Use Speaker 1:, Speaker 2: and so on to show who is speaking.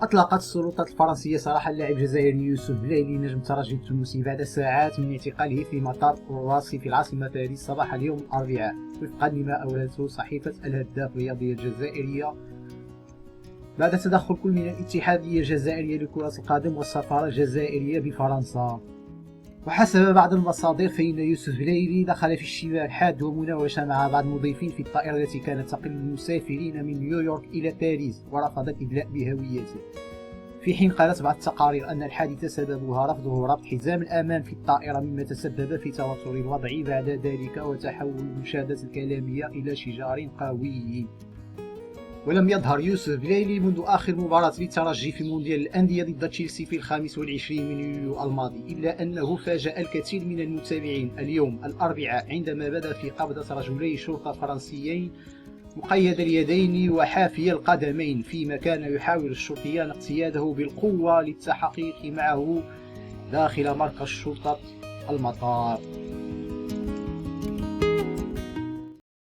Speaker 1: أطلقت السلطات الفرنسية سراح اللاعب الجزائري يوسف بلايلي نجم الترجي التونسي بعد ساعات من اعتقاله في مطار الراسي في العاصمة باريس صباح اليوم الأربعاء، وفقا لما أوردته صحيفة الهداف الرياضية الجزائرية بعد تدخل كل من الاتحادية الجزائرية لكرة القدم والسفارة الجزائرية بفرنسا. وحسب بعض المصادر فإن يوسف بلايلي دخل في اشتباك حاد ومناوشة مع بعض المضيفين في الطائرة التي كانت تقل المسافرين من نيويورك إلى باريس، ورفض الإدلاء بهويته، في حين قالت بعض التقارير أن الحادثة سببها رفضه ربط حزام الأمان في الطائرة، مما تسبب في توتر الوضع بعد ذلك وتحول المشادة الكلامية إلى شجار قوي. ولم يظهر يوسف بلايلي منذ آخر مباراة للترجي في مونديال الأندية ضد تشيلسي في 25 من يوليو الماضي، إلا أنه فاجأ الكثير من المتابعين اليوم الأربعاء عندما بدا في قبضة رجلي شرطة فرنسيين مقيد اليدين وحافي القدمين، فيما كان يحاول الشرطيان اقتياده بالقوة للتحقيق معه داخل مركز شرطة المطار.